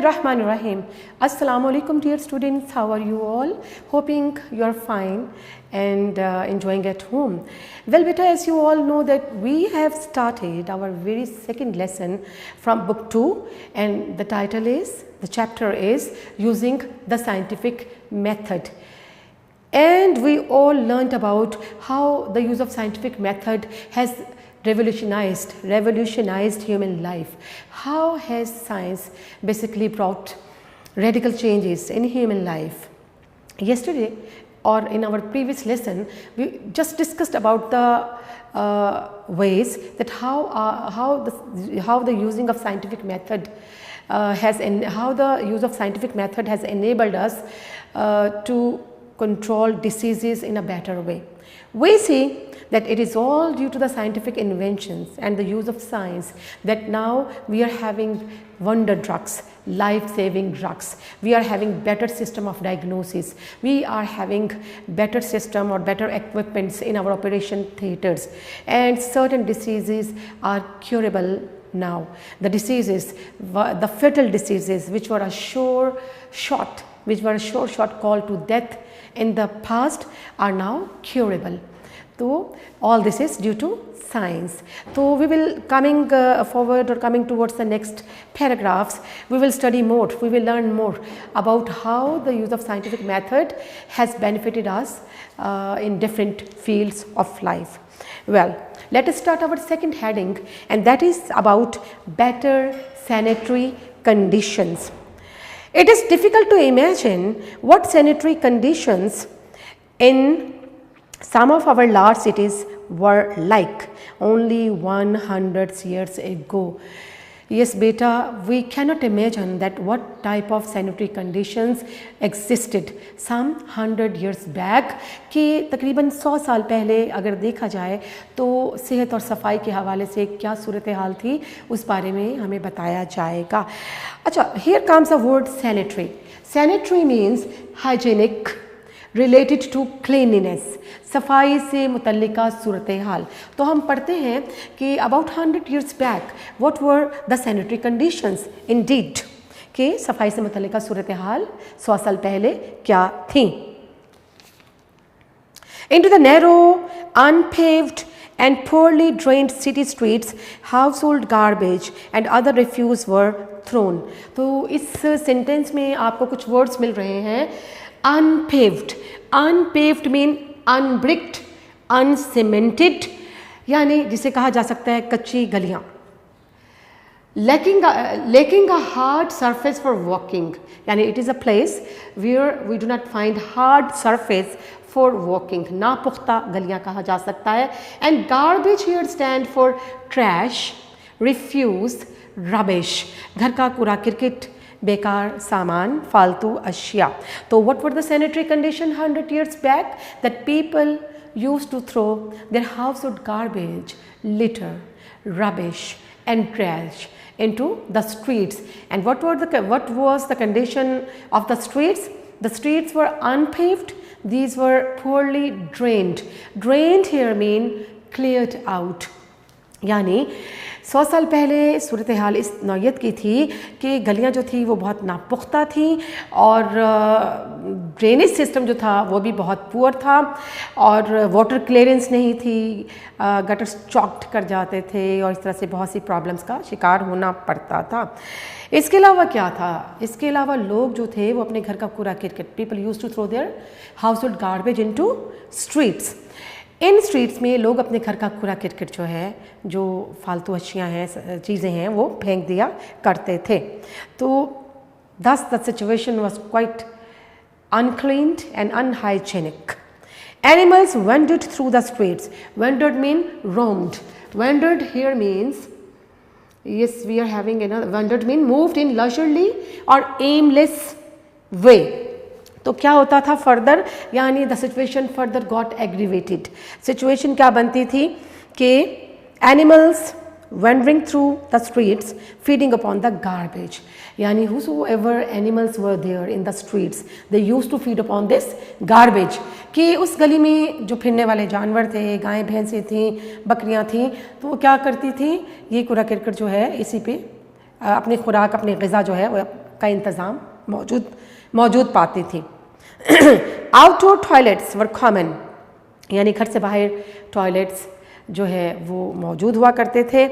Bismillahirrahmanirrahim. Assalamu alaikum dear students, how are you all? Hoping you are fine and enjoying at home. Well beta, as you all know that we have started our very second lesson from book 2 and the chapter is using the scientific method. And we all learnt about how the use of scientific method has revolutionized human life. How has science basically brought radical changes in human life? Yesterday or in our previous lesson, we just discussed about the ways that how the using of scientific method has enabled us to control diseases in a better way. We see that it is all due to the scientific inventions and the use of science that now we are having wonder drugs, life-saving drugs. We are having better system of diagnosis. We are having better system or better equipments in our operation theaters, and certain diseases are curable now. The diseases, the fatal diseases which were a sure shot call to death in the past are now curable. So all this is due to science. So we will coming towards the next paragraphs, we will study more, we will learn more about how the use of scientific method has benefited us in different fields of life. Well, let us start our second heading, and that is about better sanitary conditions. It is difficult to imagine what sanitary conditions in some of our large cities were like only 100 years ago. Yes beta, we cannot imagine that what type of sanitary conditions existed some 100 years back कि तकरीबन 100 साल पहले अगर देखा जाए तो सेहत और सफाई के हवाले से क्या सूरत हाल थी उस बारे में हमें बताया जाएगा. अच्छा, here comes the word sanitary. Sanitary means hygienic, related to cleanliness, सफाई से मुतल्लिका सूरत हाल. तो हम पढ़ते हैं कि about 100 years back what were the sanitary conditions indeed, कि सफाई से मुतल्लिका सूरत हाल 100 साल पहले क्या थी. Into the narrow, unpaved and poorly drained city streets, household garbage and other refuse were thrown. तो इस सेंटेंस में आपको कुछ वर्ड्स मिल रहे हैं. Unpaved mean unbricked, uncemented, यानी जिसे कहा जा सकता है कच्ची गलियां. Lacking a hard surface for walking, यानी it is a place where we do not find hard surface for walking, ना पुख्ता गलियां कहा जा सकता है. And garbage here stand for trash, refuse, rubbish, घर का कूड़ा किरकिट, बेकार सामान, फालतू अशिया. तो what were the sanitary condition 100 years back? That people used to throw their household garbage, litter, rubbish and trash into the streets. And what was the condition of the streets? The streets were unpaved. These were poorly drained. Drained here mean cleared out. यानी 100 साल पहले सूरत हाल इस नौयत की थी कि गलियां जो थी वो बहुत नापुख्ता थी और ड्रेनेज सिस्टम जो था वो भी बहुत पुअर था और वाटर क्लियरेंस नहीं थी, गटर्स चॉक्ड कर जाते थे और इस तरह से बहुत सी प्रॉब्लम्स का शिकार होना पड़ता था. इसके अलावा क्या था? इसके अलावा लोग जो थे वो अपने घर का कूड़ा किरकिट, people used to throw their household garbage into streets. इन स्ट्रीट्स में लोग अपने घर का कूड़ा किरकिट जो है, जो फालतू अशियाँ हैं, चीज़ें हैं, वो फेंक दिया करते थे. तो thus the situation was quite unclean and unhygienic. Animals wandered through the streets. Wandered mean roamed. Wandered here means, yes, we are having another. Wandered mean moved in leisurely or aimless way. तो क्या होता था further, यानी the situation further got aggravated. Situation क्या बनती थी कि animals wandering through the streets feeding upon the garbage, यानी whosoever animals were there in the streets they used to feed upon this garbage, कि उस गली में जो फिरने वाले जानवर थे, गायें भैंसें थीं, बकरियां थीं, तो वो क्या करती थी, ये कूड़ा करकट जो है इसी पे अपनी खुराक, अपनी ग़िज़ा जो है वो का इंतज़ाम मौजूद पाती थी। आउटडोर टॉयलेट्स वर कॉमन, यानी घर से बाहर टॉयलेट्स जो है वो मौजूद हुआ करते थे।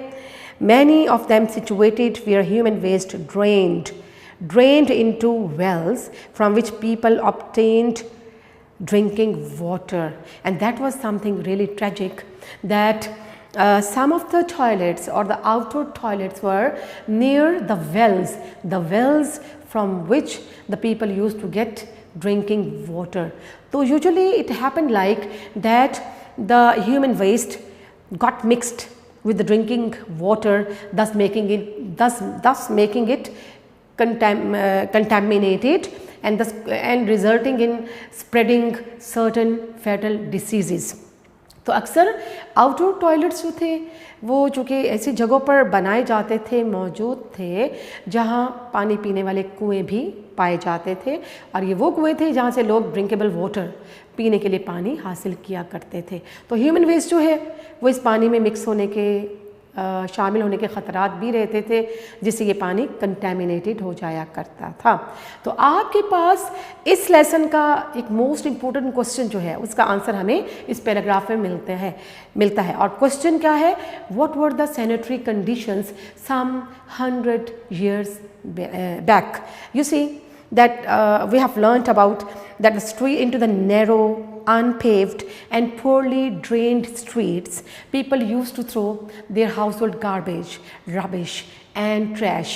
Many of them situated where human waste drained into wells from which people obtained drinking water, and that was something really tragic, that some of the toilets or the outdoor toilets were near the wells from which the people used to get drinking water. So usually it happened like that the human waste got mixed with the drinking water, thus making it contaminated and resulting in spreading certain fatal diseases. तो अक्सर outdoor toilets जो थे वो चूँकि ऐसी जगहों पर बनाए जाते थे, मौजूद थे जहाँ पानी पीने वाले कुएं भी पाए जाते थे, और ये वो कुएं थे जहाँ से लोग ड्रिंकेबल वाटर पीने के लिए पानी हासिल किया करते थे। तो ह्यूमन वेस्ट जो है वो इस पानी में मिक्स होने के शामिल होने के ख़तरात भी रहते थे, जिससे ये पानी कंटेमिनेटेड हो जाया करता था। तो आपके पास इस लेसन का एक मोस्ट इम्पोर्टेंट क्वेश्चन जो है उसका आंसर हमें इस पैराग्राफ में मिलता है। और क्वेश्चन क्या है? What were the sanitary conditions some 100 years back? You see that we have learnt about that the street into the narrow, unpaved and poorly drained streets, people used to throw their household garbage, rubbish and trash,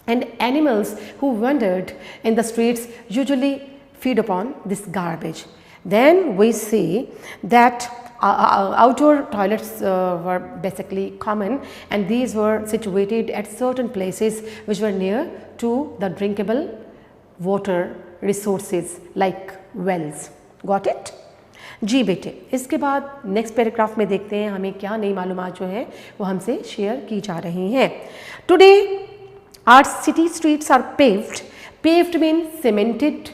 and animals who wandered in the streets usually feed upon this garbage. Then we see that outdoor toilets were basically common, and these were situated at certain places which were near to the drinkable water resources like wells. Got it? जी बेटे, इसके बाद next paragraph में देखते हैं हमें क्या नई मालूमात जो है वो हमसे शेयर की जा रही हैं। Today our city streets are paved mean cemented,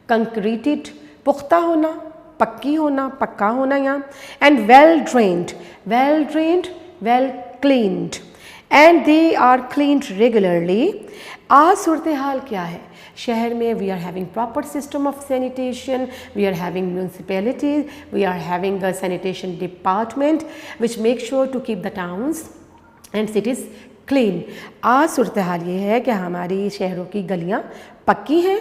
concreted, पुख्ता होना, पक्की होना, पक्का होना यहाँ, and well drained, well cleaned, and they are cleaned regularly. आज सूरत हाल क्या है शहर में? We are having proper system of sanitation, we are having municipalities, we are having a sanitation department which make sure to keep the towns and cities clean. आज सूरत हाल ये है कि हमारी शहरों की गलियाँ पक्की हैं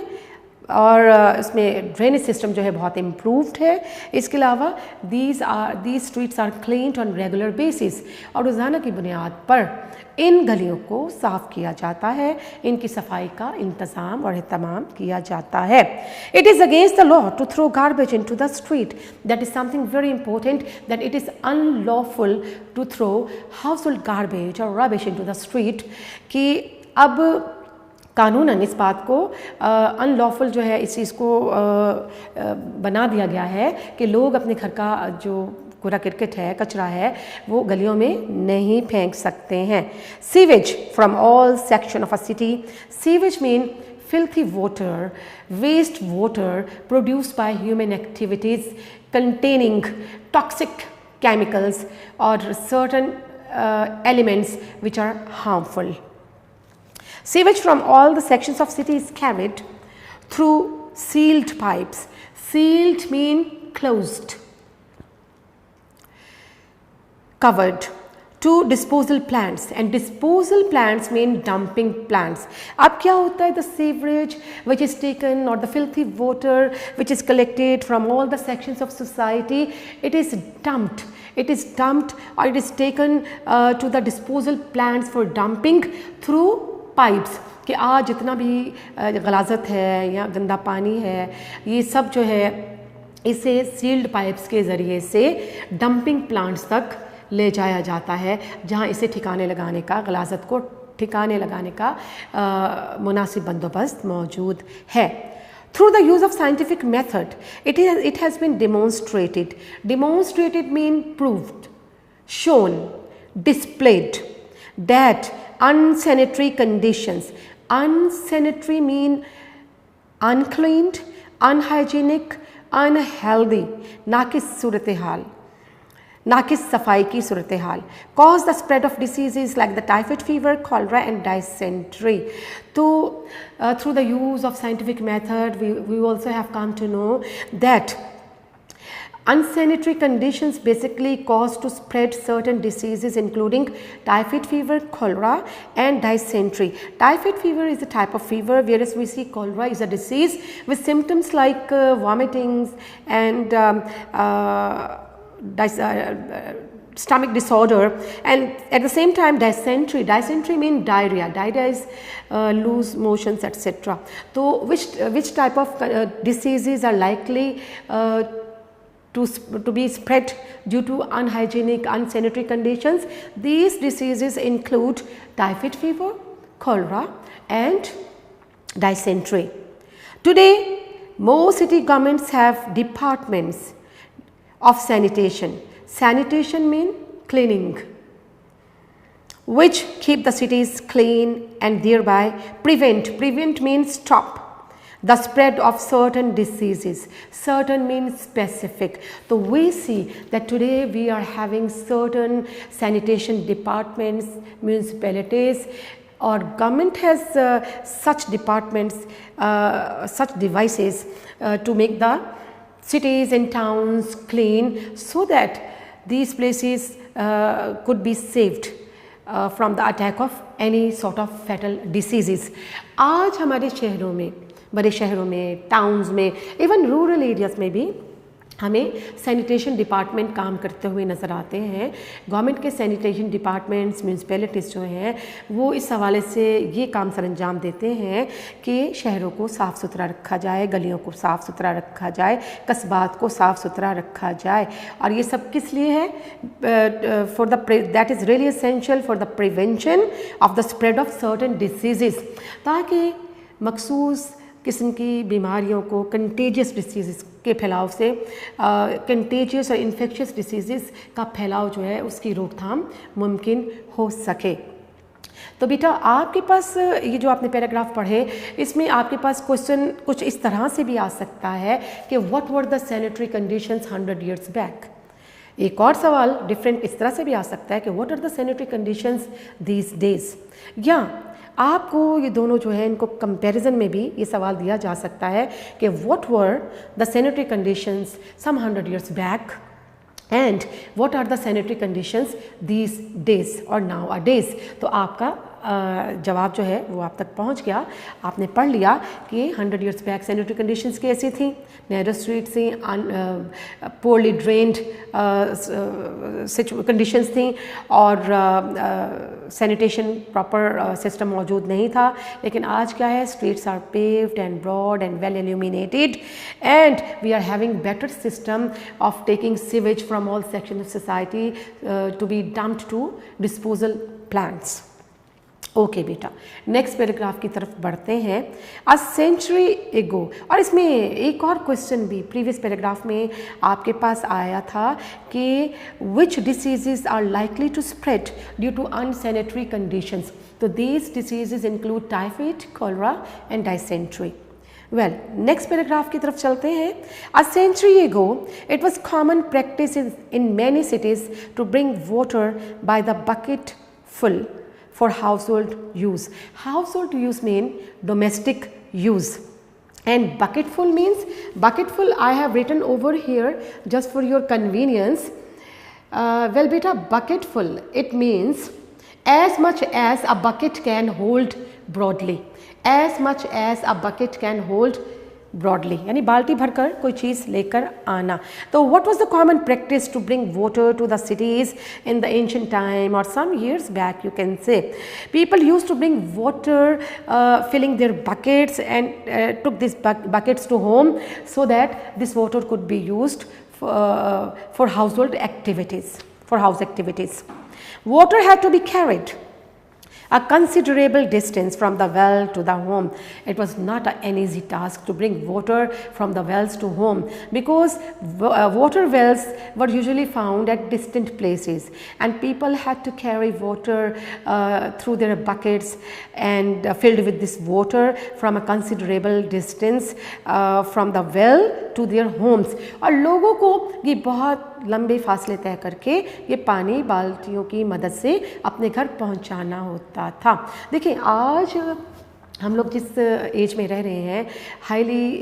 और इसमें ड्रेनेज सिस्टम जो है बहुत इम्प्रूव्ड है। इसके अलावा these streets are cleaned on regular basis, और रोज़ाना की बुनियाद पर इन गलियों को साफ़ किया जाता है, इनकी सफाई का इंतज़ाम और एहतमाम किया जाता है। It is against the law to throw garbage into the street, that is something very important, that it is unlawful to throw household garbage और rubbish into the street. कि अब कानूनन इस बात को unlawful जो है इस चीज़ को बना दिया गया है कि लोग अपने घर का जो कूड़ा क्रिकेट है, कचरा है, वो गलियों में नहीं फेंक सकते हैं। Sewage from all section of a city, sewage mean filthy water, waste water produced by human activities containing toxic chemicals or certain elements which are harmful. Sewage from all the sections of city is carried through sealed pipes. Sealed mean closed, covered, to disposal plants, and disposal plants mean dumping plants. अब क्या होता है? The sewage which is taken or the filthy water which is collected from all the sections of society, it is dumped or it is taken to the disposal plants for dumping through pipes. कि आज जितना भी गलाजत है या गंदा पानी है, ये सब जो है इसे सील्ड पाइप्स के ज़रिए से डंपिंग प्लांट्स तक ले जाया जाता है, जहाँ इसे ठिकाने लगाने का, गलाजत को ठिकाने लगाने का मुनासिब बंदोबस्त मौजूद है। Through the use of scientific method, it has been demonstrated. Demonstrated mean proved, shown, displayed that unsanitary conditions. Unsanitary mean uncleaned, unhygienic, unhealthy, नाकिस सूरत हाल, नाकिस सफाई की सूरत हाल, cause the spread of diseases like the typhoid fever, cholera and dysentery. तो through the use of scientific method we also have come to know that unsanitary conditions basically cause to spread certain diseases including typhoid fever, cholera and dysentery. Typhoid fever is a type of fever, whereas we see cholera is a disease with symptoms like vomitings and stomach disorder, and at the same time dysentery means diarrhea. Diarrhea is loose motions etc. So which type of diseases are likely to be spread due to unhygienic, unsanitary conditions? These diseases include typhoid fever, cholera and dysentery. Today, most city governments have departments of sanitation. Sanitation means cleaning, which keep the cities clean and thereby prevent means stop the spread of certain diseases. Certain means specific. So we see that today we are having certain sanitation departments, municipalities, or government has such departments, such devices to make the cities and towns clean so that these places could be saved from the attack of any sort of fatal diseases. आज हमारे शहरों में, बड़े शहरों में, towns में, even rural areas में भी हमें सैनिटेशन डिपार्टमेंट काम करते हुए नज़र आते हैं। गवर्नमेंट के सैनिटेशन डिपार्टमेंट्स, म्यूनसिपैलिटीज़ जो हैं वो इस हवाले से ये काम सर अंजाम देते हैं कि शहरों को साफ़ सुथरा रखा जाए, गलियों को साफ़ सुथरा रखा जाए, कस्बात को साफ़ सुथरा रखा जाए। और ये सब किस लिए है? For the that is really essential for the prevention of the spread of certain disease, ताकि मखसूस किस्म की बीमारियों को, कंटेजियस डिसीज़ के फैलाव से, कंटेजियस और इन्फेक्शियस डिसीज़ का फैलाव जो है उसकी रोकथाम मुमकिन हो सके। तो बेटा आपके पास ये जो आपने पैराग्राफ पढ़े, इसमें आपके पास क्वेश्चन कुछ इस तरह से भी आ सकता है कि what were the sanitary conditions 100 years back. एक और सवाल डिफरेंट इस तरह से भी आ सकता है कि what are the sanitary conditions these days, या आपको ये दोनों जो है इनको कंपैरिजन में भी ये सवाल दिया जा सकता है कि what were the sanitary conditions some 100 years back and what are the sanitary conditions these days और नाउ अ डेज। तो आपका जवाब जो है वो आप तक पहुंच गया। आपने पढ़ लिया कि 100 years बैक सैनिटरी कंडीशंस कैसी थी, नैरो स्ट्रीट थी, पोरली ड्रेन्ड कंडीशंस थी और सैनिटेशन प्रॉपर सिस्टम मौजूद नहीं था। लेकिन आज क्या है, streets are paved and broad and well illuminated and we are having better system of taking sewage from all section of society to be dumped to disposal plants. Okay बेटा, next paragraph की तरफ बढ़ते हैं। A century एगो, और इसमें एक और क्वेश्चन भी प्रीवियस पैराग्राफ में आपके पास आया था कि which diseases are likely to spread due to unsanitary conditions. तो these diseases include typhoid, cholera and dysentery. Well, next paragraph की तरफ चलते हैं। A century ago it was common practice in many cities to bring water by the bucketful for household use. Household use mean domestic use, and bucketful means, bucketful I have written over here just for your convenience. Well beta, bucketful it means as much as a bucket can hold broadly, as much as a bucket can hold broadly, यानी बाल्टी भरकर कोई चीज़ लेकर आना। तो what was the common practice to bring water to the cities in the ancient time और some years back you can say. People use to bring water filling their buckets and took these buckets to home so that this water could be used for household activities, for house activities. Water had to be carried a considerable distance from the well to the home. It was not an easy task to bring water from the wells to home, because water wells were usually found at distant places, and people had to carry water through their buckets and filled with this water from a considerable distance from the well to their homes. और लोगों को ये बहुत लंबे फासले तय करके ये पानी बाल्टियों की मदद से अपने घर पहुंचाना होता था। देखिए आज हम लोग जिस एज में रह रहे हैं, हाईली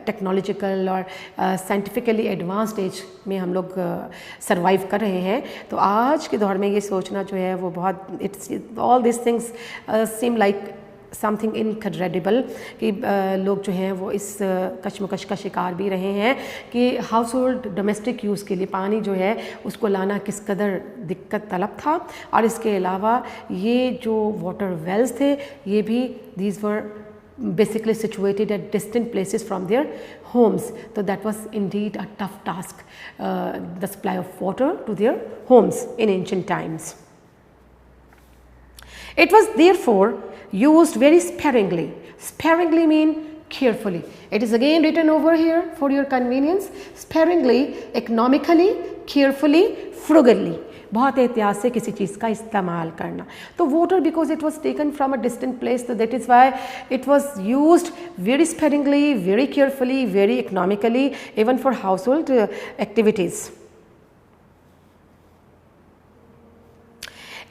टेक्नोलॉजिकल और साइंटिफिकली एडवांस्ड एज में हम लोग सरवाइव कर रहे हैं, तो आज के दौर में ये सोचना जो है वो बहुत it's all this things seem like something incredible कि लोग जो हैं वो इस कशमकश का शिकार भी रहे हैं कि हाउस होल्ड डोमेस्टिक यूज़ के लिए पानी जो है उसको लाना किस कदर दिक्कत तलब था। और इसके अलावा ये जो वाटर वेल्स थे ये भी these were basically situated at distant places from their homes. So that was indeed a tough task, the supply of water to their homes in ancient times. It was therefore used very sparingly. Sparingly mean carefully. It is again written over here for your convenience. Sparingly, economically, carefully, frugally. बहुत एहतियात से किसी चीज़ का इस्तेमाल करना। तो water, because it was taken from a distant place, so that is why it was used very sparingly, very carefully, very economically, even for household activities.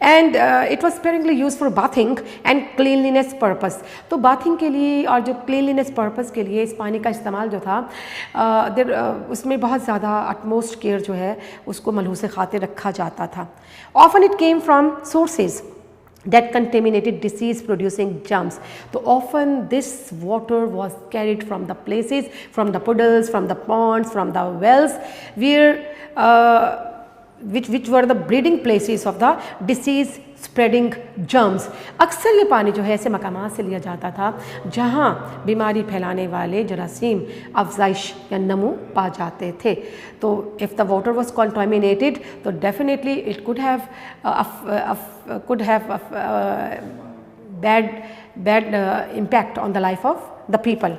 And it was sparingly used for bathing and cleanliness purpose. तो bathing के लिए और जो cleanliness purpose के लिए इस पानी का इस्तेमाल जो था उसमें बहुत ज़्यादा utmost care जो है उसको मलहूस खातिर रखा जाता था। Often it came from sources that contaminated disease producing germs. So often this water was carried from the places, from the puddles, from the ponds, from the wells where which were the breeding places of the disease spreading germs. अक्सर ये पानी जो है ऐसे मकामात से लिया जाता था जहाँ बीमारी फैलाने वाले जरासीम अफजाइश या नमू पा जाते थे। तो if the water was contaminated, तो definitely it could have bad impact on the life of the people.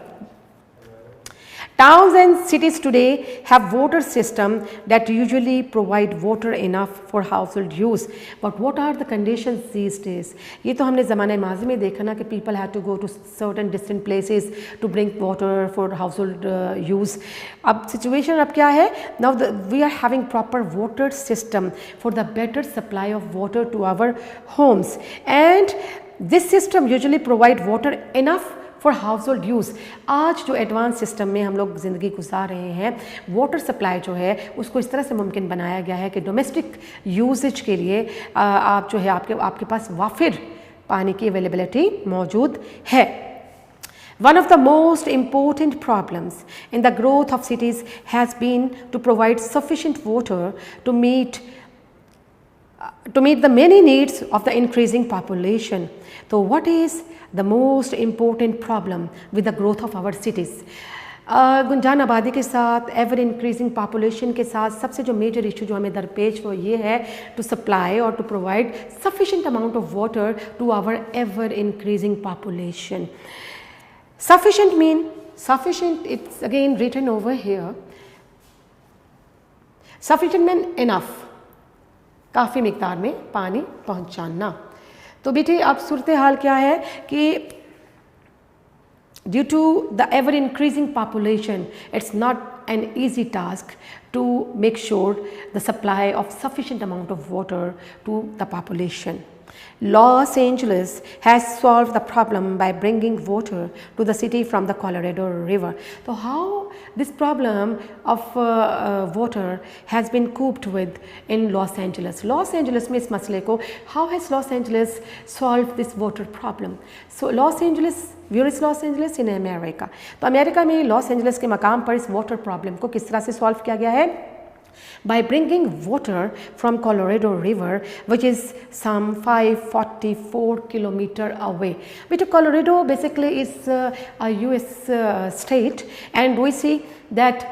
Towns and cities today have water system that usually provide water enough for household use. But what are the conditions these days? ये तो हमने ज़माने माज़ी में देखा ना कि people had to go to certain distant places to bring water for household use. अब situation अब क्या है? Now we are having proper water system for the better supply of water to our homes, and this system usually provide water enough for house hold use. आज जो advance system में हम लोग ज़िंदगी गुजार रहे हैं, वाटर सप्लाई जो है उसको इस तरह से मुमकिन बनाया गया है कि डोमेस्टिक यूजेज के लिए आप जो है आपके पास वाफिर पानी की अवेलेबिलिटी मौजूद है। One of the most important problems in the growth of cities has been to provide sufficient water to meet the many needs of the increasing population. So what is the most important problem with the growth of our cities? गुंजान आबादी के साथ ever increasing population के साथ सबसे जो major issue जो हमें दरपेश वो ये है टू सप्लाई और to provide sufficient amount of water to our ever increasing population. Sufficient mean, sufficient, it's again written over here. Sufficient mean enough, काफ़ी मिकदार में पानी पहुंचाना। तो बेटे अब सूरत हाल क्या है कि due to the ever increasing population, it's not an easy task to make sure the supply of sufficient amount of water to the population. Los Angeles has solved the problem by bringing water to the city from the Colorado River. So how this problem of water has been coped with in Los Angeles? Los Angeles में इस मसले को how has Los Angeles solved this water problem? So Los Angeles, where is Los Angeles? In America. तो America में Los Angeles के मकाम पर इस वाटर प्रॉब्लम को किस तरह से सॉल्व किया गया है? By bringing water from Colorado River, which is some 544 kilometer away. Which Colorado basically is a US state, and we see that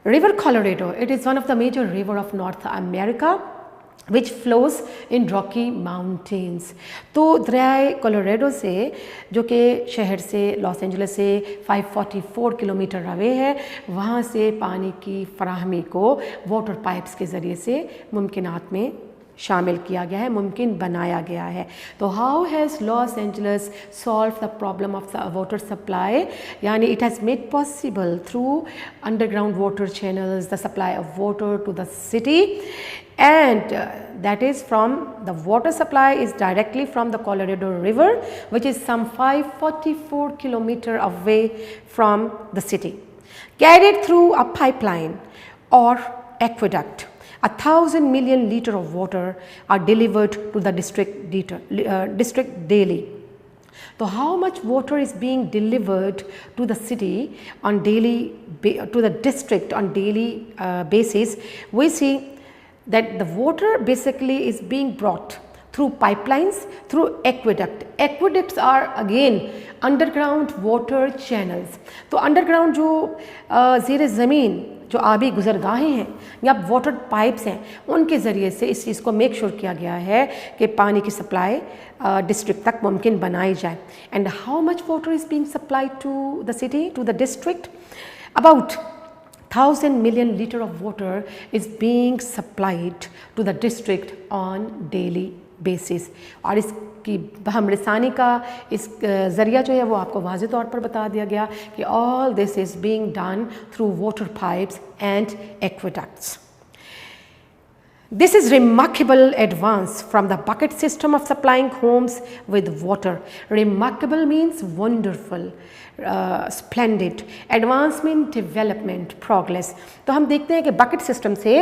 River Colorado, it is one of the major river of North America, which flows in Rocky mountains. तो दरियाए Colorado से, जो कि शहर से Los Angeles से 544 kilometre away है, वहाँ से पानी की फराहमी को वाटर पाइप्स के ज़रिए से मुमकिनात में शामिल किया गया है, मुमकिन बनाया गया है। तो how has Los Angeles solve the problem of the water supply, यानी it has made possible through underground water channels the supply of water to the city, and that is from the water supply is directly from the Colorado River, which is some 544 kilometer away from the city, carried through a pipeline or aqueduct. 1,000 million liters of water are delivered to the district daily. So how much water is being delivered to the city on to the district on daily basis? We see that the water basically is being brought through pipelines, through aqueduct. Aqueducts are again underground water channels. तो underground जो ज़ेर ज़मीन जो आबी गुज़रगाहें हैं या water pipes हैं, उनके ज़रिए से इस चीज़ को मेक श्योर किया गया है कि पानी की सप्लाई डिस्ट्रिक्ट तक मुमकिन बनाई जाए। And how much water is being supplied to the city, to the district? About 1,000 million liters of water is being supplied to the district on daily basis. और इसकी हमरसानी का इस ज़रिया जो है वो आपको वाज़ेह तौर पर बता दिया गया कि all this is being done through water pipes and aqueducts. This is remarkable advance from the bucket system of supplying homes with water. Remarkable means wonderful, splendid. Advance means development, progress. तो हम देखते हैं कि bucket system से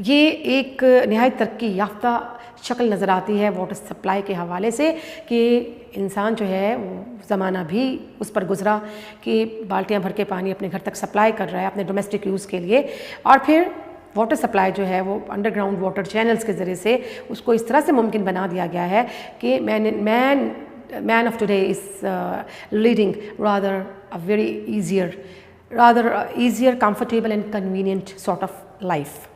ये एक निहायत तरक्की याफ्ता शक्ल नज़र आती है वाटर सप्लाई के हवाले से कि इंसान जो है ज़माना भी उस पर गुज़रा कि बाल्टियाँ भर के पानी अपने घर तक सप्लाई कर रहा है अपने डोमेस्टिक यूज़ के लिए, और फिर वाटर सप्लाई जो है वो अंडरग्राउंड वाटर चैनल्स के ज़रिए से उसको इस तरह से मुमकिन बना दिया गया है कि man of today is leading rather a very easier comfortable and convenient sort of life.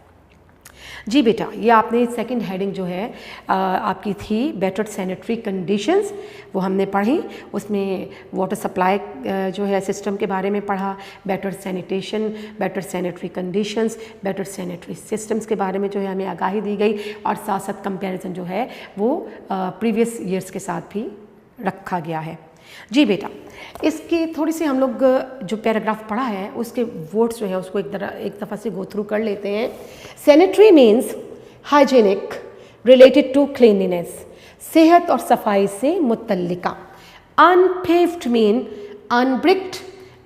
जी बेटा, ये आपने सेकंड हेडिंग जो है आपकी थी बेटर सैनिटरी कंडीशंस, वो हमने पढ़ी। उसमें वाटर सप्लाई जो है सिस्टम के बारे में पढ़ा, better sanitation, better sanitary conditions, better sanitary systems के बारे में जो है हमें आगाही दी गई, और साथ साथ कंपैरिजन जो है वो प्रीवियस ईयर्स के साथ भी रखा गया है। जी बेटा, इसकी थोड़ी सी हम लोग जो पैराग्राफ पढ़ा है उसके वर्ड्स जो है उसको एक दफ़ा से गो थ्रू कर लेते हैं। Sanitary means hygienic, related to cleanliness, सेहत और सफाई से मुतल्लिका। Unpaved mean unbricked,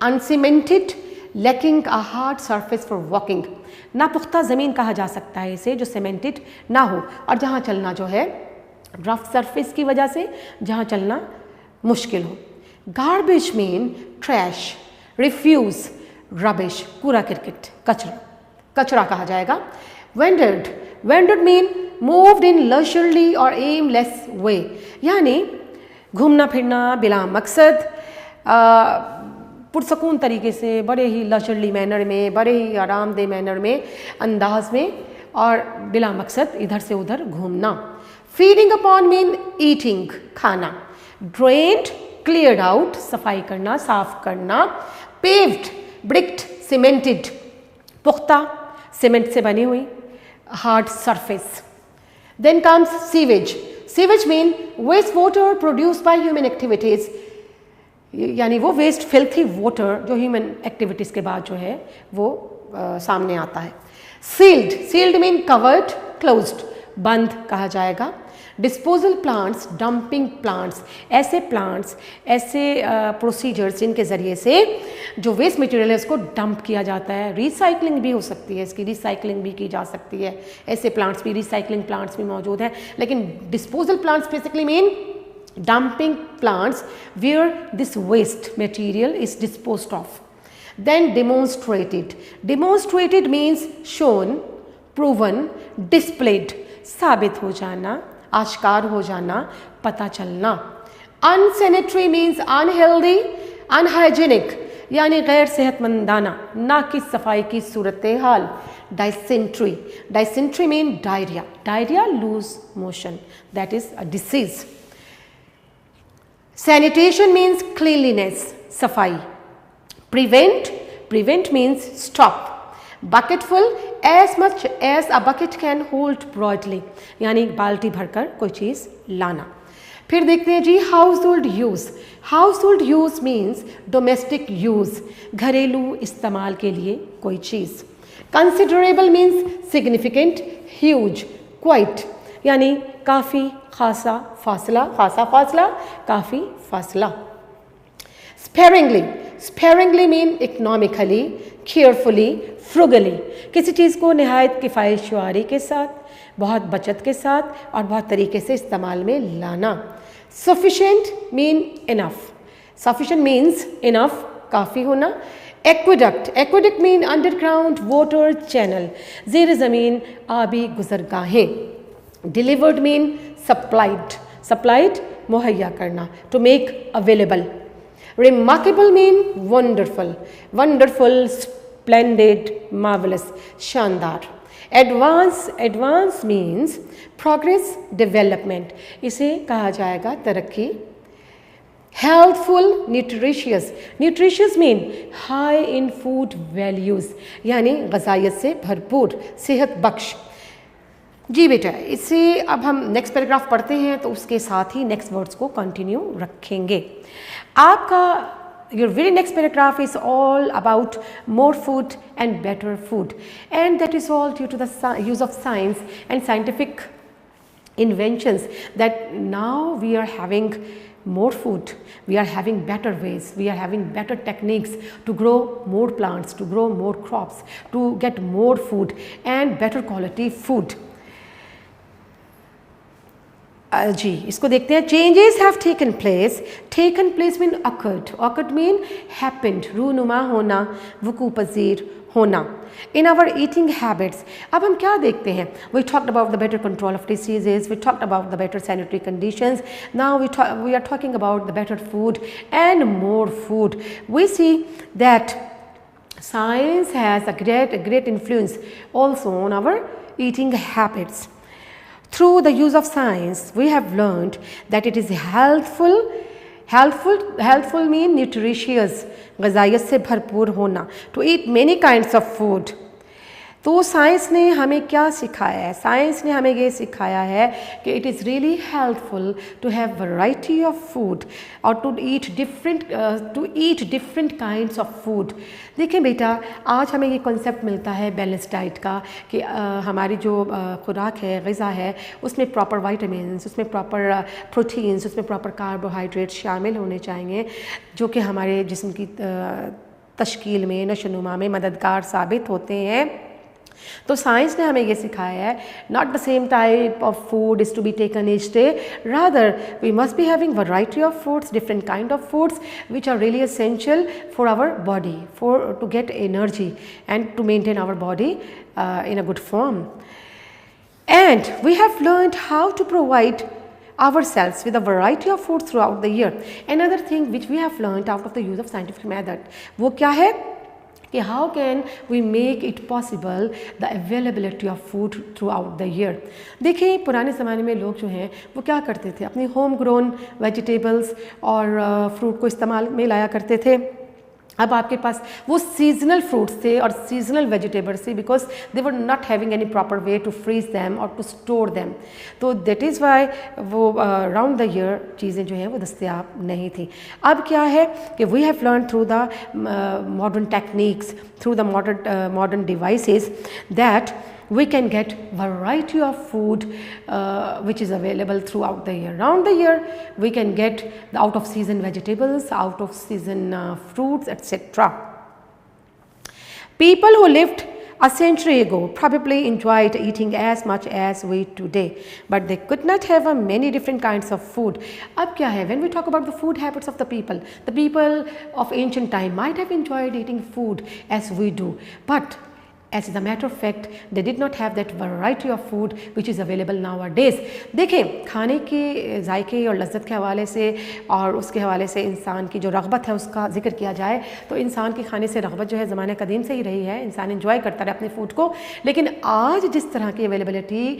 uncemented, lacking a hard surface for walking. नापुख्ता ज़मीन कहा जा सकता है इसे जो सीमेंटेड ना हो और जहाँ चलना जो है रफ सरफेस की वजह से जहाँ चलना मुश्किल हो। Garbage mean trash, refuse, rubbish, कूड़ा किरकिट, कचरा कहा जाएगा। वेंडर्ड मीन मूव्ड इन लशरली और एमलेस वे, यानी घूमना फिरना बिला मकसद, पुरसकून तरीके से, बड़े ही लशरली मैनर में, बड़े ही आरामदेह मैनर में, अंदाज में, और बिला मकसद इधर से उधर घूमना। फीडिंग अपॉन मीन ईटिंग, खाना। ड्रेन्ड, क्लियर्ड आउट, सफाई करना, साफ करना। पेव्ड, ब्रिक्ड, सीमेंटेड, पुख्ता, सीमेंट से बनी हुई, hard surface. Then comes sewage. Sewage mean waste water produced by human activities, यानी वो वेस्ट फिल्थी वाटर जो ह्यूमन एक्टिविटीज़ के बाद जो है वो सामने आता है। सील्ड मीन कवर्ड, क्लोज्ड, बंद कहा जाएगा। डिस्पोजल प्लांट्स, डंपिंग प्लांट्स, ऐसे प्लांट्स, ऐसे प्रोसीजर्स जिनके ज़रिए से जो वेस्ट मटेरियल है उसको डंप किया जाता है। रिसाइकलिंग भी हो सकती है, इसकी रिसाइकलिंग भी की जा सकती है। ऐसे प्लांट्स भी, रिसाइकलिंग प्लांट्स भी मौजूद हैं, लेकिन disposal plants basically mean dumping plants where this waste material is disposed of. Then demonstrated means shown, proven, displayed, साबित हो जाना, आश्कार हो जाना, पता चलना। Unsanitary means unhealthy, unhygienic, यानी गैर सेहतमंदाना नाकिस सफाई की सूरत हाल। Dysentery, dysentery mean diarrhoea, diarrhoea loose motion, that is a disease. Sanitation means cleanliness, सफाई। Prevent, prevent means stop. Bucketful, as much as a bucket can hold broadly, यानी बाल्टी भरकर कोई चीज़ लाना। फिर देखते हैं जी household use. Household use means domestic use, घरेलू इस्तेमाल के लिए कोई चीज़। Considerable means significant, huge, quite, यानी काफ़ी, खासा, फासला, खासा फासला, काफ़ी फासला। Sparingly, sparingly mean economically, carefully, frugally, किसी चीज़ को नहायत किफ़ायत-शुआरी के साथ, बहुत बचत के साथ और बहुत तरीके से इस्तेमाल में लाना। Sufficient mean enough, sufficient means enough, काफ़ी होना। Aqueduct, aqueduct mean underground water channel, ज़ेर ज़मीन आबी गुजरगाहें। डिलीवर्ड मीन सप्लाइड, सप्लाइड मुहैया करना, to make available. Remarkable mean wonderful, wonderful, splendid, marvellous, शानदार। Advance, advance means progress, development, इसे कहा जाएगा तरक्की। Healthful, nutritious, nutritious mean high in food values, यानी ग़ज़ाइयत से भरपूर, सेहत बख्श। जी बेटा, इसे अब हम नेक्स्ट पैराग्राफ पढ़ते हैं तो उसके साथ ही नेक्स्ट वर्ड्स को कंटिन्यू रखेंगे। आपका your very next paragraph is all about more food and better food, and that is all due to the use of science and scientific inventions, that now we are having more food, we are having better ways, we are having better techniques to grow more plants, to grow more crops, to get more food and better quality food। जी इसको देखते हैं। Changes have taken place, taken place mean occurred, occurred mean happened, रूनुमा होना, वकू पजीर होना। In our eating habits, अब हम क्या देखते हैं? We talked about the better control of diseases, we talked about the better sanitary conditions, now we are talking about the better food and more food. We see that science has a great influence also on our eating habits. Through the use of science, we have learned that it is healthful, healthful mean nutritious, ग़ज़ाइयत से भरपूर होना, to eat many kinds of food। तो science ने हमें क्या सिखाया है? Science ने हमें ये सिखाया है कि it is really helpful to have variety of food और to eat different kinds of food. देखिए बेटा, आज हमें ये कॉन्सेप्ट मिलता है बैलेंस डाइट का कि हमारी जो खुराक है, ग़िज़ा है, उसमें प्रॉपर वाइटामिन्स, उसमें प्रॉपर प्रोटीन्स, उसमें प्रॉपर कार्बोहाइड्रेट्स शामिल होने चाहिए, जो कि हमारे जिस्म की तश्कील में, नशोनुमा में मददगार साबित होते हैं। तो साइंस ने हमें ये सिखाया है, not the same type of food is to be taken each day, rather we must be having variety of foods, different kind of foods which are really essential for our body, for to get energy and to maintain our body in a good form. And we have learned how to provide ourselves with a variety of food throughout the year. Another thing which we have learned out of the use of scientific method, वो क्या है कि how can we make it possible the availability of food throughout the year। देखिए, पुराने ज़माने में लोग जो हैं वो क्या करते थे, अपनी होम ग्रोन वेजिटेबल्स और फ्रूट को इस्तेमाल में लाया करते थे। अब आपके पास वो सीजनल फ्रूट्स थे और सीजनल वेजिटेबल्स थे, because they were not having any proper way to freeze them और टू स्टोर दैम। तो दैट इज़ वाई वो राउंड द ईयर चीज़ें जो हैं वो दस्तयाब नहीं थी। अब क्या है कि we have learn through the modern techniques, through the modern devices, that we can get variety of food which is available throughout the year. Round the year we can get the out of season vegetables, out of season fruits, etc. People who lived a century ago probably enjoyed eating as much as we today, but they could not have many different kinds of food. अब क्या है, when we talk about the food habits of the people of ancient time might have enjoyed eating food as we do, but As a matter of fact, they did not have that variety of food which is available nowadays. देखें, खाने के जायके और लज्जत के हवाले से और उसके हवाले से इंसान की जो रग़बत है उसका जिक्र किया जाए तो इंसान की खाने से रग़बत जो है ज़माने कदीम से ही रही है, इंसान इंजॉय करता रहे अपने फूड को। लेकिन आज जिस तरह की अवेलेबिलिटी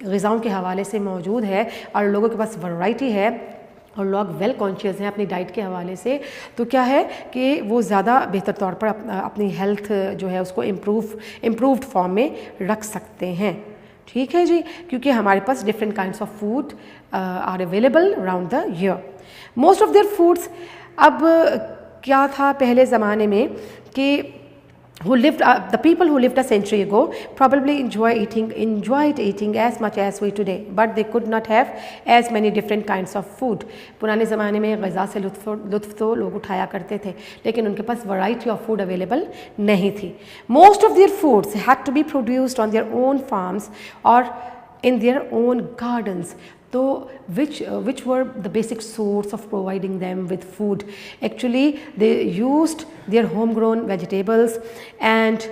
ग़िज़ाओं के हवाले से मौजूद है और लोगों के पास वैरायटी है और लोग वेल कॉन्शियस हैं अपनी डाइट के हवाले से, तो क्या है कि वो ज़्यादा बेहतर तौर पर अपनी हेल्थ जो है उसको इम्प्रूव्ड फॉर्म में रख सकते हैं। ठीक है जी, क्योंकि हमारे पास different kinds of food are available around the year. Most of their foods, अब क्या था पहले ज़माने में कि the people who lived a century ago probably enjoyed eating as much as we today, but they could not have as many different kinds of food. पुराने ज़माने में ग़िज़ा से लुत्फ़ तो लोग उठाया करते थे, लेकिन उनके पास variety of food available नहीं थी. Most of their foods had to be produced on their own farms or in their own gardens. तो which were the basic source of providing them with food. Actually they used their homegrown vegetables and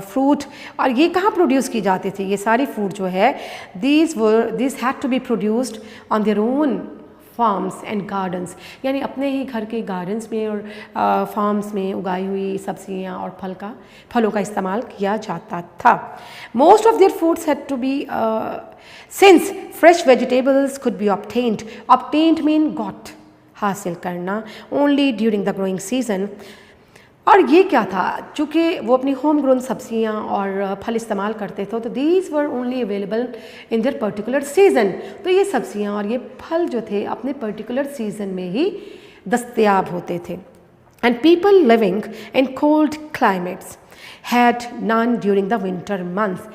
fruit. और ये कहाँ produce की जाती थी ये सारी food जो है, these had to be produced on their own farms and gardens, यानी अपने ही घर के गार्डन्स में और फार्म्स में उगाई हुई सब्जियां और फलों का इस्तेमाल किया जाता था. Most of their foods had to be since fresh vegetables could be obtained mean got, हासिल करना, only during the growing season. और ये क्या था, चूँकि वो अपनी होम ग्रोन सब्जियां और फल इस्तेमाल करते थे तो these were only available in their particular season. तो ये सब्जियां और ये फल जो थे अपने पर्टिकुलर सीज़न में ही दस्तयाब होते थे. And people living in cold climates had none during the winter months.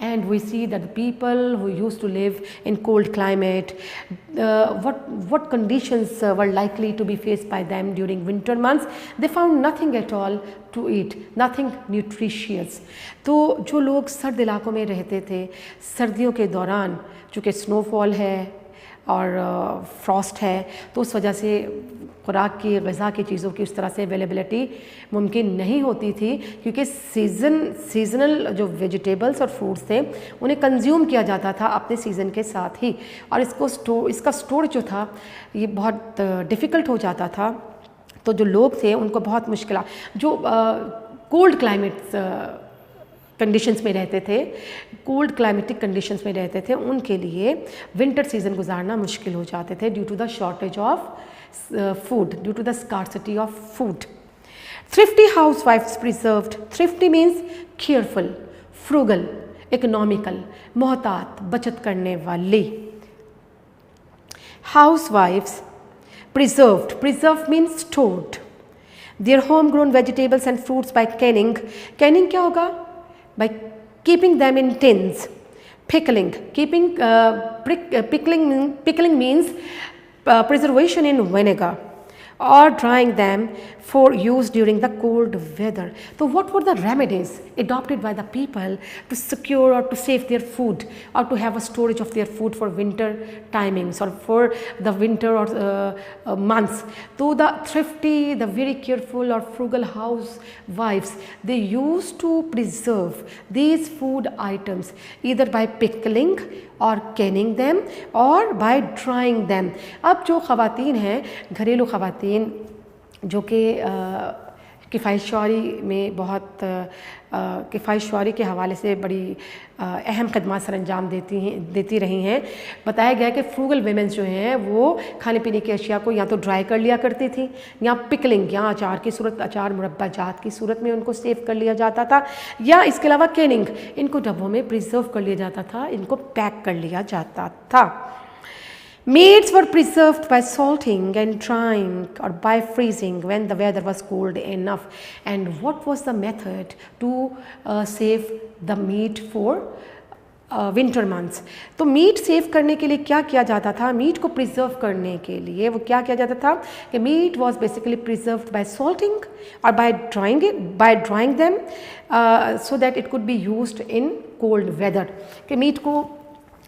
And we see that the people who used to live in cold climate, what conditions were likely to be faced by them during winter months. They found nothing at all to eat, nothing nutritious. तो जो लोग सर्द इलाकों में रहते थे, सर्दियों के दौरान चूँकि स्नोफॉल है और फ्रॉस्ट है तो उस वजह से खुराक की, ग़िज़ा की चीज़ों की उस तरह से अवेलेबिलिटी मुमकिन नहीं होती थी, क्योंकि सीज़नल जो वेजिटेबल्स और फ्रूट्स थे उन्हें कंज्यूम किया जाता था अपने सीज़न के साथ ही, और इसका स्टोर जो था ये बहुत डिफ़िकल्ट हो जाता था. तो जो लोग थे उनको बहुत मुश्किल, जो कोल्ड क्लाइमेट्स कंडीशंस में रहते थे, कोल्ड क्लाइमेटिक कंडीशंस में रहते थे, उनके लिए विंटर सीज़न गुजारना मुश्किल हो जाते थे due to the shortage of food, due to the scarcity of food. Thrifty housewives preserved. Thrifty means careful, frugal, economical, मोहतात, बचत करने वाली. Housewives preserved. Preserved means stored their homegrown vegetables and fruits by canning. Canning क्या होगा? By keeping them in tins. Pickling. Pickling means preservation in vinegar or drying them for use during the cold weather. So what were the remedies adopted by the people to secure or to save their food or to have a storage of their food for winter timings or for the winter or months? So the thrifty, the very careful or frugal housewives, they used to preserve these food items either by pickling और Canning them और by drying them. अब जो ख़वातीन हैं, घरेलू ख़वातीन जो कि किफ़ायत शौरी में बहुत किफ़ायत शौरी के हवाले से बड़ी अहम खदमात सर अंजाम देती रही हैं, बताया गया कि फ्रूगल वेमेंस जो हैं वो खाने पीने की अशिया को या तो ड्राई कर लिया करती थी या पिकलिंग या अचार की सूरत, अचार मुरब्बा जात की सूरत में उनको सेव कर लिया जाता था, या इसके अलावा कैनिंग, इनको डब्बों में प्रिजर्व कर लिया जाता था, इनको पैक कर लिया जाता था. Meats were preserved by salting and drying or by freezing when the weather was cold enough. And what was the method to save the meat for winter months? तो मीट सेव करने के लिए क्या किया जाता था? मीट को preserve करने के लिए वो क्या किया जाता था कि meat was basically preserved by salting और by drying them so that it could be used in cold weather. कि मीट को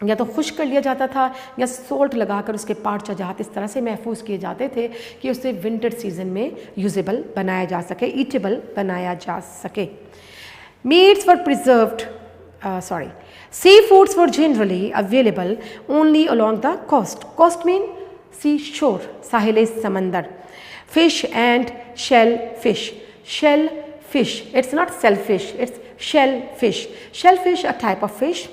या तो खुश्क कर लिया जाता था या सोल्ट लगाकर उसके पार्ट चजात इस तरह से महफूज किए जाते थे कि उसे विंटर सीजन में यूजेबल बनाया जा सके, ईटेबल बनाया जा सके. Meats were preserved, sorry, seafoods were generally available only along the coast. Coast mean seashore, sahile samandar. Fish and shellfish. Shellfish, it's not shellfish, it's shellfish. Shellfish, a type of fish,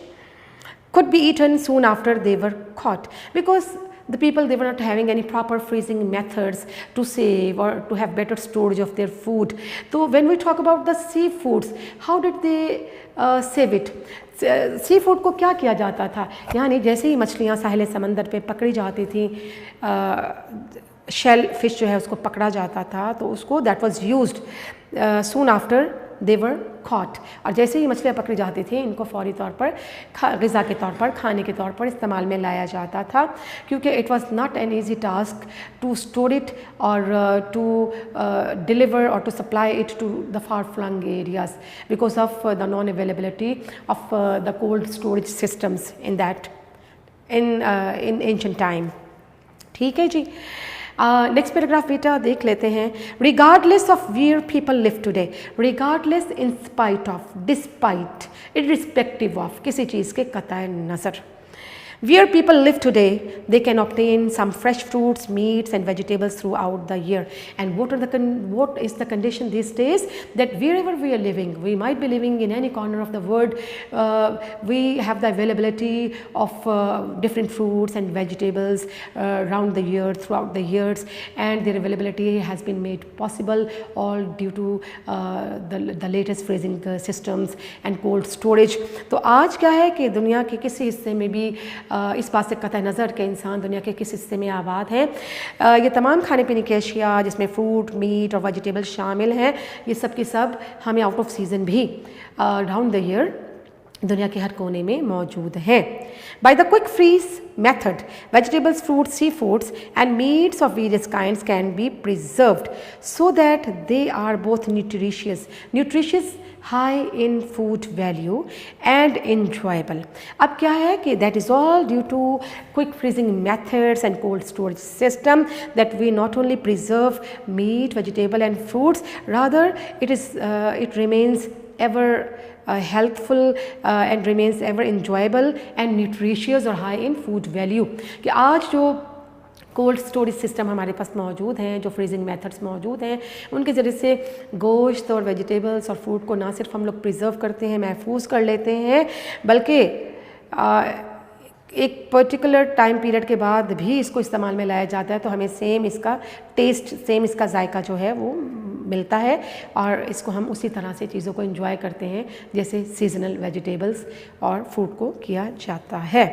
could be eaten soon after they were caught, because the people, they were not having any proper freezing methods to save or to have better storage of their food. So when we talk about the seafoods, how did they save it? Seafood को क्या किया जाता था, यानी जैसे ही मछलियाँ साहिल समंदर पे पकड़ी जाती थी, शेल फिश जो है उसको पकड़ा जाता था, तो उसको that was used soon after they were caught, और जैसे ही मछलियाँ पकड़ी जाती थी इनको फौरी तौर पर ग़िज़ा के तौर पर, खाने के तौर पर इस्तेमाल में लाया जाता था, क्योंकि it was not an easy task to store it और टू डिलीवर और to supply it to the far flung areas because of the non availability of the cold storage systems in that in ancient time. ठीक है जी, next paragraph बेटा देख लेते हैं। Regardless of where people live today, regardless in spite of, despite, irrespective of, किसी चीज़ के कतई नज़र, where people live today, they can obtain some fresh fruits, meats and vegetables throughout the year. And what is the condition these days? That wherever we are living, we might be living in any corner of the world, we have the availability of different fruits and vegetables around the year, throughout the years, and their availability has been made possible all due to the latest freezing systems and cold storage. तो आज क्या है कि दुनिया के किसी हिस्से में भी इस बात से कतई नज़र के इंसान दुनिया के किस हिस्से में आबाद हैं, ये तमाम खाने पीने की अशिया जिसमें फ्रूट, मीट और वेजिटेबल शामिल हैं, ये सब की सब हमें आउट ऑफ सीज़न भी राउंड द ईयर दुनिया के हर कोने में मौजूद हैं। By the quick freeze method, vegetables, fruits, sea foods and meats of various kinds can be preserved so that they are both nutritious, high in food value and enjoyable. अब क्या है कि that is all due to quick freezing methods and cold storage system that we not only preserve meat, vegetable and fruits, rather it remains ever helpful and remains ever enjoyable and nutritious और high in food value. कि आज जो cold storage system हमारे पास मौजूद हैं, जो freezing methods मौजूद हैं, उनके ज़रिए से गोश्त और वेजिटेबल्स और फ्रूट को ना सिर्फ हम लोग प्रिजर्व करते हैं, महफूज कर लेते हैं, बल्कि एक पर्टिकुलर टाइम पीरियड के बाद भी इसको इस्तेमाल में लाया जाता है, तो हमें सेम इसका टेस्ट, सेम इसका जायका जो है वो मिलता है, और इसको हम उसी तरह से चीज़ों को एंजॉय करते हैं जैसे सीजनल वेजिटेबल्स और फ्रूट को किया जाता है।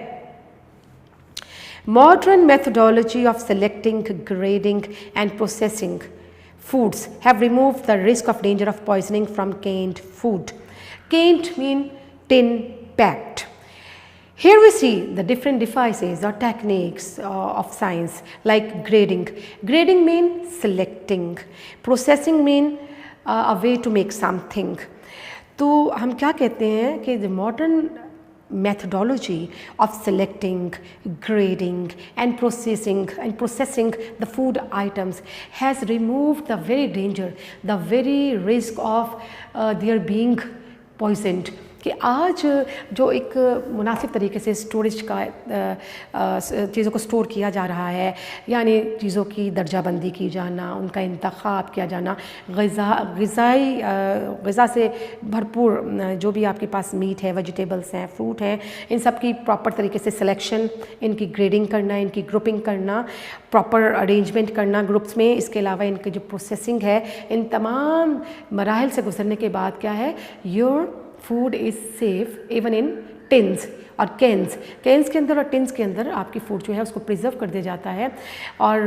Modern methodology of selecting, grading and processing foods have removed the risk of danger of poisoning from canned food. Canned mean tin packed. Here we see the different devices or techniques of science like grading. Grading mean selecting. Processing mean a way to make something. तो हम क्या कहते हैं कि the modern methodology of selecting, grading and processing the food items has removed the very danger, the very risk of their being poisoned. कि आज जो एक मुनासिब तरीके से स्टोरेज का चीज़ों को स्टोर किया जा रहा है, यानी चीज़ों की दर्जाबंदी की जाना, उनका इंतखाब किया जाना, ग़िज़ा से भरपूर जो भी आपके पास मीट है, वेजिटेबल्स हैं, फ्रूट हैं, इन सब की प्रॉपर तरीके से सिलेक्शन, इनकी ग्रेडिंग करना, इनकी ग्रुपिंग करना, प्रॉपर अरेंजमेंट करना ग्रुप्स में, इसके अलावा इनकी जो प्रोसेसिंग है, इन तमाम मराहिल से गुजरने के बाद क्या है, your food is safe even in tins और कैंस के अंदर और टिन्स के अंदर आपकी फूड जो है उसको प्रिजर्व कर दिया जाता है और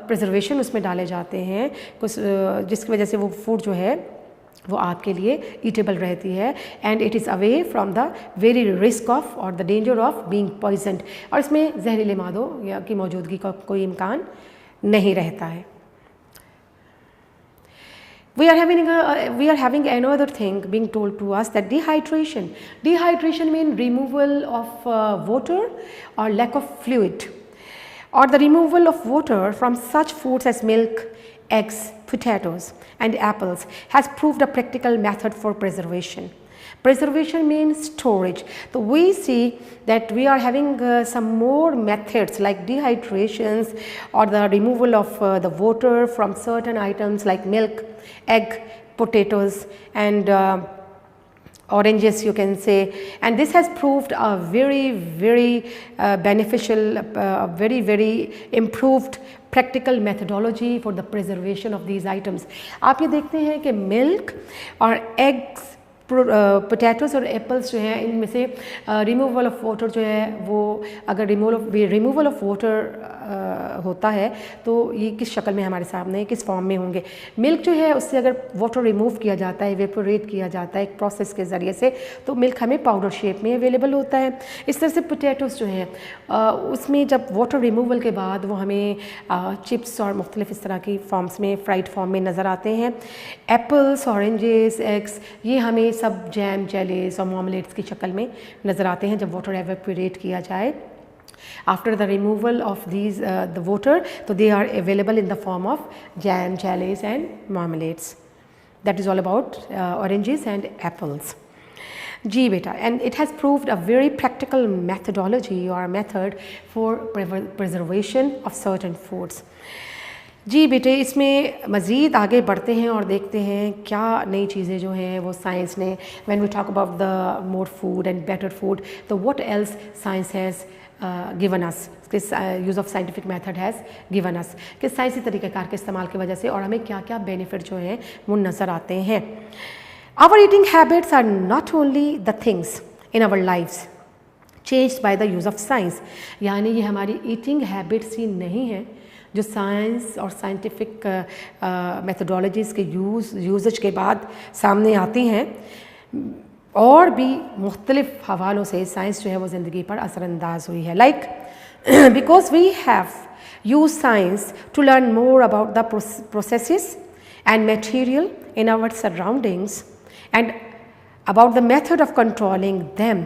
प्रिजर्वेशन उसमें डाले जाते हैं कुछ, जिसकी वजह से वो फूड जो है वो आपके लिए ईटेबल रहती है and it is away from the very risk of और the danger of being poisoned, और इसमें जहरीले मादों या की मौजूदगी का कोई इम्कान नहीं रहता है। We are having another thing being told to us, that dehydration means removal of water or lack of fluid, or the removal of water from such foods as milk, eggs, potatoes and apples has proved a practical method for preservation. Preservation means storage. So we see that we are having some more methods like dehydrations or the removal of the water from certain items like milk, egg, potatoes and oranges you can say, and this has proved a very beneficial, very improved practical methodology for the preservation of these items. आप ये देखते हैं कि milk और eggs, potatoes और apples जो हैं इनमें से रिमूवल ऑफ वाटर जो है वो अगर रिमूवल ऑफ वाटर होता है तो ये किस शक्ल में हमारे सामने किस फॉर्म में होंगे। मिल्क जो है उससे अगर वाटर रिमूव किया जाता है, वेपोरेट किया जाता है एक प्रोसेस के ज़रिए से, तो मिल्क हमें पाउडर शेप में अवेलेबल होता है। इस तरह से पोटैटोज़ जो हैं उसमें जब वाटर रिमूवल के बाद वो हमें चिप्स और मुख्तलिफ इस तरह की फॉर्म्स में, फ्राइड फॉर्म में नज़र आते हैं। एप्पल्स, ऑरेंजेस, एग्स ये हमें सब जैम, जेलीज और मार्मलेट्स की शक्ल में नज़र आते हैं जब वाटर एवेपोरेट किया जाए। After the removal of these the water, so they are available in the form of jam, jellies and marmalades. That is all about oranges and apples. जी बेटा, and it has proved a very practical methodology or method for preservation of certain foods. जी बेटे, इसमें मज़ीद आगे बढ़ते हैं और देखते हैं क्या नई चीज़ें जो हैं वो साइंस ने, when we talk about the more food and better food, तो what else science has given us, use of scientific method has given us, कि साइंसी तरीक़ेकार के इस्तेमाल की वजह से और हमें क्या क्या बेनिफिट जो हैं वो नज़र आते हैं। Our eating habits are not only the things in our lives changed by the use of science, यानी ये हमारी ईटिंग हैबिट्स ही नहीं है जो साइंस और साइंटिफिक मेथडोलॉजीज़ के यूजेज के बाद सामने आती हैं, और भी मुख्तलिफ हवालों से साइंस जो है वो ज़िंदगी पर असरअंदाज हुई है। Like because we have use science to learn more about the processes and material in our surroundings and about the method of controlling them.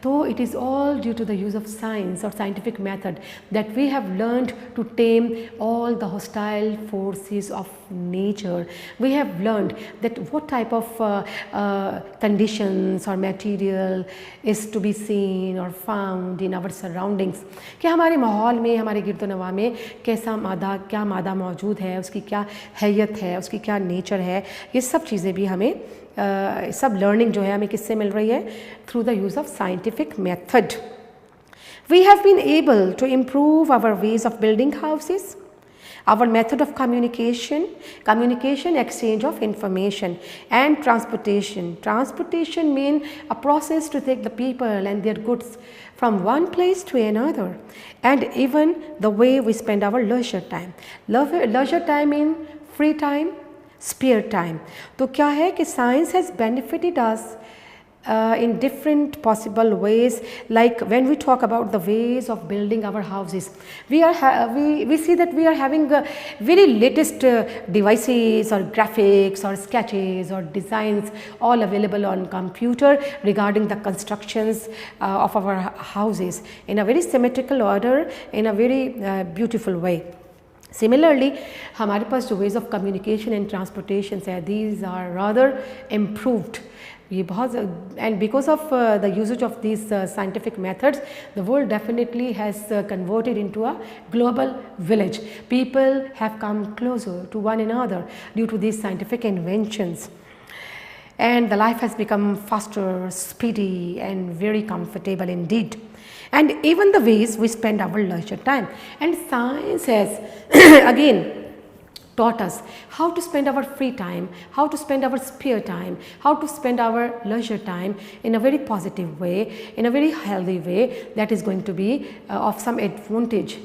So it is all due to the use of science or scientific method that we have learned to tame all the hostile forces of nature. We have learned that what type of conditions or material is to be seen or found in our surroundings. कि हमारे माहौल में, हमारे गिरदोनवा में कैसा मादा, क्या मादा मौजूद है, उसकी क्या हैयत है, उसकी क्या नेचर है, ये सब चीज़ें भी हमें सब लर्निंग जो है हमें किससे मिल रही है? Through the use of scientific method. We have been able to improve our ways of building houses, our method of communication, exchange of information, and transportation mean a process to take the people and their goods from one place to another, and even the way we spend our leisure time in free time, spare time. तो क्या है कि science has benefited us in different possible ways. Like when we talk about the ways of building our houses, we see that we are having very latest devices or graphics or sketches or designs all available on computer regarding the constructions of our houses in a very symmetrical order, in a very beautiful way. Similarly, हमारे पास जो ways of communication and transportation है, these are rather improved. ये बहुत, and because of the usage of these scientific methods, the world definitely has converted into a global village. People have come closer to one another due to these scientific inventions, and the life has become faster, speedy, and very comfortable indeed. And even the ways we spend our leisure time, and science has again taught us how to spend our free time, how to spend our spare time, how to spend our leisure time in a very positive way, in a very healthy way that is going to be of some advantage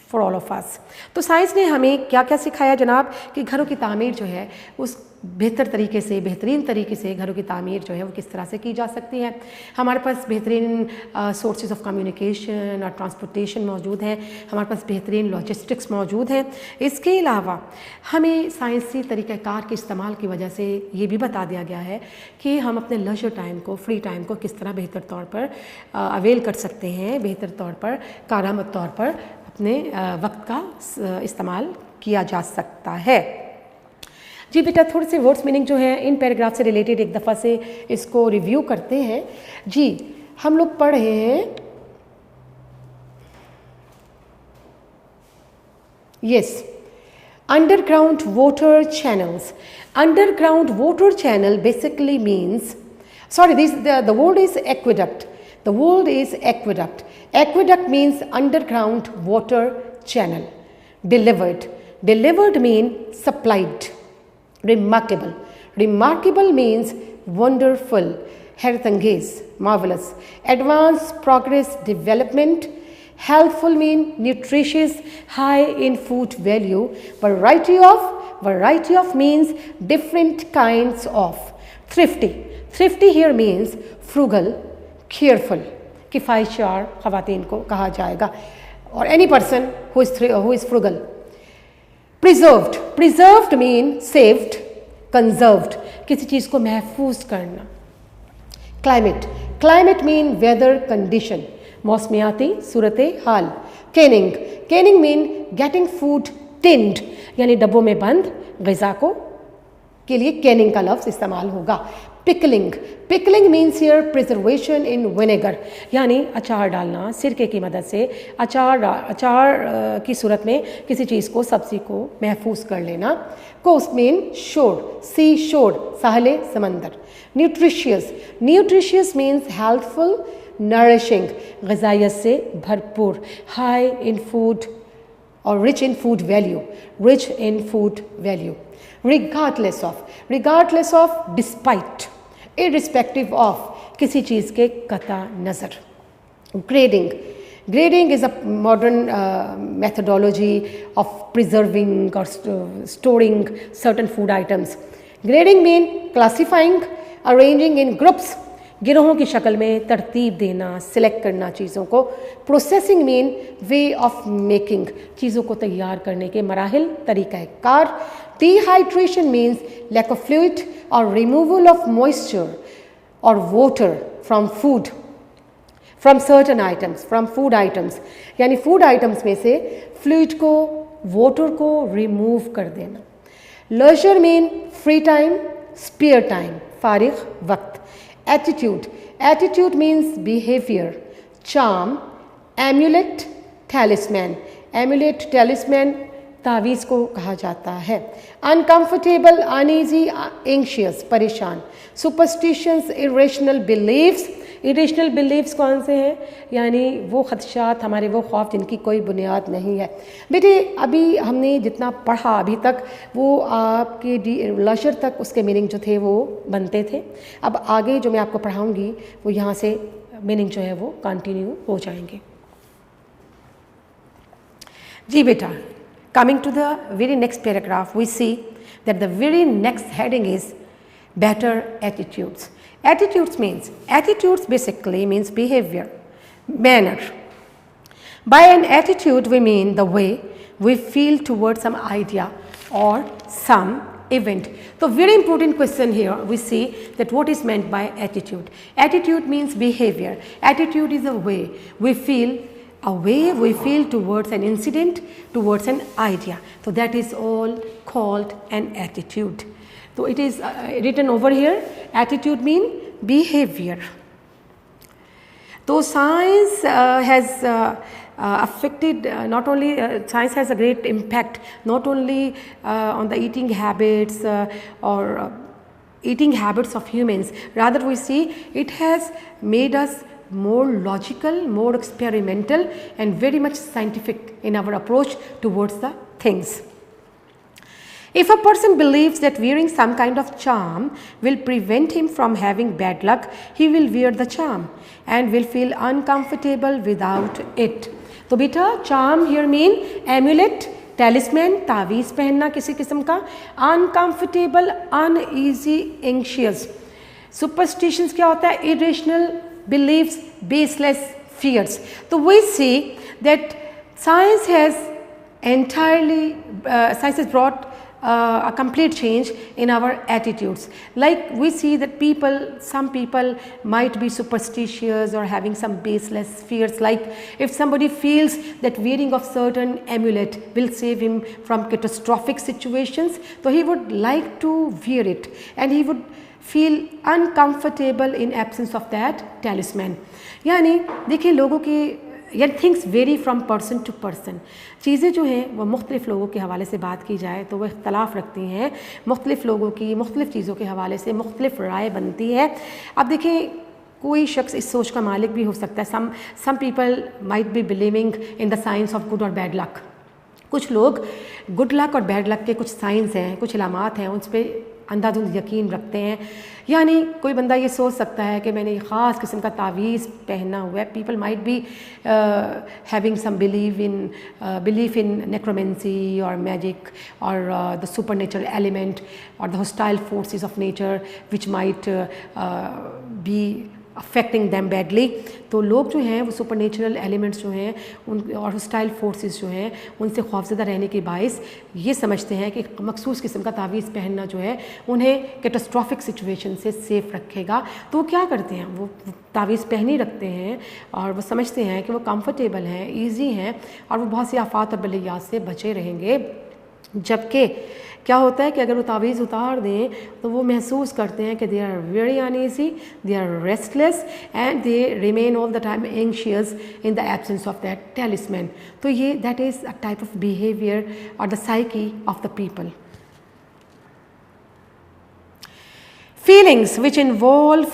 for all of us. तो science ने हमें क्या क्या सिखाया जनाब, कि घरों की तामीर जो है उस बेहतरीन तरीके से घरों की तामीर जो है वो किस तरह से की जा सकती है। हमारे पास बेहतरीन सोर्सेज ऑफ कम्युनिकेशन और ट्रांसपोर्टेशन मौजूद हैं, हमारे पास बेहतरीन लॉजिस्टिक्स मौजूद हैं। इसके अलावा हमें साइंसी तरीक़ाकार के इस्तेमाल की वजह से ये भी बता दिया गया है कि हम अपने लेजर टाइम को, फ्री टाइम को किस तरह बेहतर तौर पर अवेल कर सकते हैं, बेहतर तौर पर, कारआमद तौर पर अपने वक्त का इस्तेमाल किया जा सकता है। जी बेटा, थोड़े से वर्ड्स मीनिंग जो है इन पैराग्राफ से रिलेटेड एक दफ़ा से इसको रिव्यू करते हैं। जी हम लोग पढ़ रहे हैं, yes, underground water channels. Underground water channel basically means, sorry, the word is aqueduct. The word is aqueduct. Aqueduct means underground water channel. Delivered. Delivered mean supplied. Remarkable. Remarkable means wonderful. Hairtangez, marvelous. Advance, progress, development. Helpful mean nutritious, high in food value. Variety of means different kinds of. Thrifty. Thrifty here means frugal, careful. किफ़ायतशार ख़वातीन को कहा जाएगा, और any person who is frugal. Preserved. Preserved mean saved, conserved. किसी चीज़ को महफूज करना. Climate. Climate mean weather condition. मौसमियाती सूरत हाल. Canning. Canning mean getting food tinned, यानी डब्बों में बंद ग़िज़ा को के लिए कैनिंग का लफ्ज़ इस्तेमाल होगा. Pickling. Pickling means here preservation in vinegar, यानी अचार डालना सिरके की मदद से अचार की सूरत में किसी चीज़ को, सब्ज़ी को महफूज कर लेना. कोस्ट मीन शोर, सी शोर, साहले समंदर. Nutritious. Nutritious means healthful, nourishing, ग़िज़ाइयत से भरपूर. हाई इन फूड और rich in food value, rich in food value. Regardless of. Regardless of despite, irrespective of, किसी चीज़ के कता नज़र. Grading. Grading is a modern methodology of preserving or storing certain food items. Grading mean classifying, arranging in groups, गिरोहों की शक्ल में तरतीब देना, सिलेक्ट करना चीज़ों को. Processing mean way of making, चीज़ों को तैयार करने के मराहिल, तरीक़ाकार. Dehydration means lack of fluid और रिमूवल ऑफ मॉइस्चर और water from food, from certain items, from food items, यानी फूड आइटम्स में से फ्लूइड को, वाटर को रिमूव कर देना. Leisure mean free time, spare time, फारिग वक्त. Attitude. Attitude means behavior. Charm, amulet, talisman. Amulet, talisman तावीज़ को कहा जाता है. Uncomfortable, uneasy, anxious, परेशान. Superstitions, irrational beliefs. Irrational beliefs कौन से हैं, यानी वो खदशात, हमारे वो खौफ जिनकी कोई बुनियाद नहीं है. बेटे अभी हमने जितना पढ़ा अभी तक वो आपके लेजर तक उसके मीनिंग जो थे वो बनते थे. अब आगे जो मैं आपको पढ़ाऊँगी वो यहाँ से मीनिंग जो है वो कंटिन्यू हो जाएंगे. जी बेटा, coming to the very next paragraph, we see that the very next heading is better attitudes. Attitudes basically means behavior, manner. By an attitude we mean the way we feel towards some idea or some event. So very important question here, we see that what is meant by attitude. Attitude means behavior. Attitude is a way we feel, towards an incident, towards an idea. So that is all called an attitude. So it is written over here, attitude mean behavior. So science has affected not only, science has a great impact not only on the eating habits or eating habits of humans, rather we see it has made us more logical, more experimental and very much scientific in our approach towards the things. If a person believes that wearing some kind of charm will prevent him from having bad luck, he will wear the charm and will feel uncomfortable without it. तो बेटा charm here mean amulet, talisman, तावीज़ पहनना किसी किस्म का. Uncomfortable, uneasy, anxious. Superstitions क्या होता है? Irrational beliefs, baseless fears. So we see that science has brought a complete change in our attitudes. Like we see that some people might be superstitious or having some baseless fears, like if somebody feels that wearing of certain amulet will save him from catastrophic situations, so he would like to wear it and he would feel uncomfortable in absence of that talisman. यानी देखिए लोगों की या things vary from person to person, चीज़ें जो हैं वो मुख्तलिफ़ लोगों के हवाले से बात की जाए तो वह इख्तलाफ रखती हैं, मुख्तलिफ़ लोगों की मुख्तलिफ़ चीज़ों के हवाले से मुख्तलिफ़ राय बनती है। अब देखिए कोई शख्स इस सोच का मालिक भी हो सकता है, some people might be believing in the science of good और बैड लक। कुछ लोग गुड लक और बैड लक के कुछ साइंस हैं, कुछ इलामात हैं, उस पर अंधाधुंध यकीन रखते हैं। यानी कोई बंदा ये सोच सकता है कि मैंने ख़ास किस्म का तावीज़ पहना हुआ है। People might be having some belief in necromancy और मैजिक और द सुपरनेचुरल एलिमेंट और the hostile forces of nature which might be affecting them badly. तो लोग जो हैं वो सुपरनेचुरल एलिमेंट्स जो हैं उन और हॉस्टाइल फोर्सेस जो हैं उनसे खौफज़दा रहने के बायस ये समझते हैं कि मखसूस किस्म का तावीज़ पहनना जो है उन्हें कैटास्ट्रॉफिक सिचुएशन से सेफ़ रखेगा। तो वो क्या करते हैं, वो तावीज़ पहन ही रखते हैं और वो समझते हैं कि वो कंफर्टेबल हैं, ईजी हैं और वो बहुत सी आफात और बलियात से बचे रहेंगे। जबकि क्या होता है कि अगर वो तावीज़ उतार दें तो वो महसूस करते हैं कि they are very uneasy, they are restless and they remain all the time anxious in the absence of that talisman. तो ये that is a type of behaviour और the psyche of the people. Feelings which involve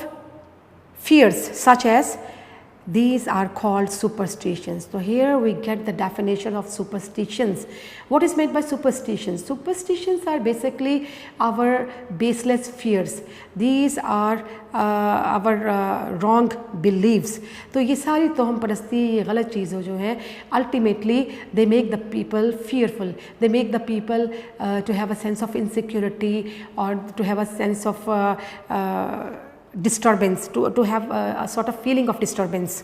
fears such as these are called superstitions. So here we get the definition of superstitions. What is meant by superstitions? Superstitions are basically our baseless fears. These are our wrong beliefs. तो ये सारी तोहम परस्ती, ये गलत चीज़ें जो हैं ultimately they make the people fearful. They make the people to have a sense of insecurity or to have a sense of disturbance, to have a sort of feeling of disturbance.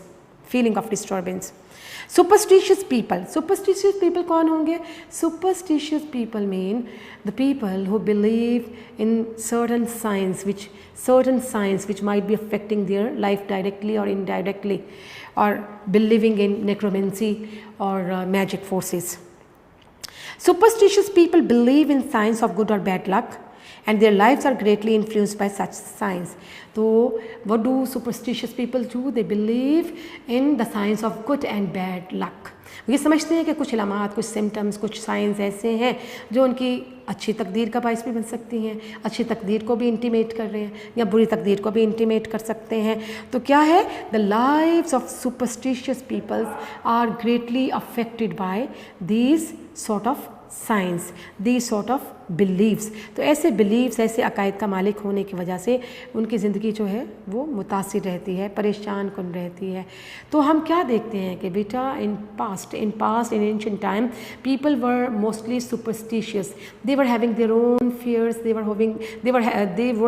Superstitious people कौन होंगे? Superstitious people mean the people who believe in certain signs which might be affecting their life directly or indirectly, or believing in necromancy or magic forces. Superstitious people believe in signs of good or bad luck and their lives are greatly influenced by such signs. So what do superstitious people do? They believe in the signs of good and bad luck. ये समझते हैं कि कुछ इलामात, कुछ symptoms, कुछ science ऐसे हैं जो उनकी अच्छी तकदीर का बाइस भी बन सकती हैं, अच्छी तकदीर को भी इंटीमेट कर रहे हैं या बुरी तकदीर को भी इंटीमेट कर सकते हैं। तो क्या है? The lives of superstitious peoples are greatly affected by these sort of science, these sort of beliefs. तो ऐसे बिलीव्स, ऐसे अकायद का मालिक होने की वजह से उनकी ज़िंदगी जो है वो मुतासिर रहती है, परेशान कुन रहती है। तो हम क्या देखते हैं कि बेटा in past in ancient time people were mostly superstitious. They were having their own fears, they were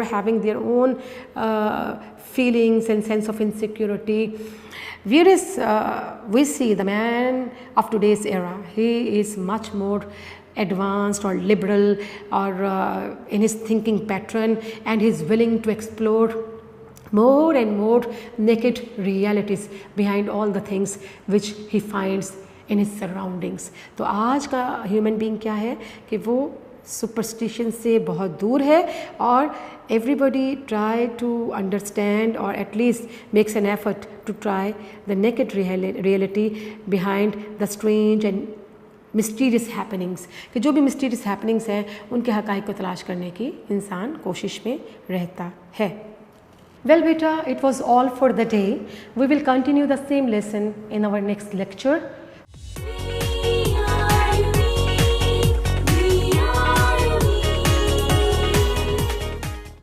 having their own feelings and sense of insecurity. Whereas we see the man of today's era, he is much more advanced or liberal or in his thinking pattern, and he is willing to explore more and more naked realities behind all the things which he finds in his surroundings. तो आज का human being क्या है कि वो superstition से बहुत दूर है और everybody try to understand or at least makes an effort to try the naked reality behind the strange and mysterious happenings, कि जो भी mysterious happenings हैं उनके हक़ाइक़ को तलाश करने की इंसान कोशिश में रहता है। Well beta, it was all for the day. We will continue the same lesson in our next lecture.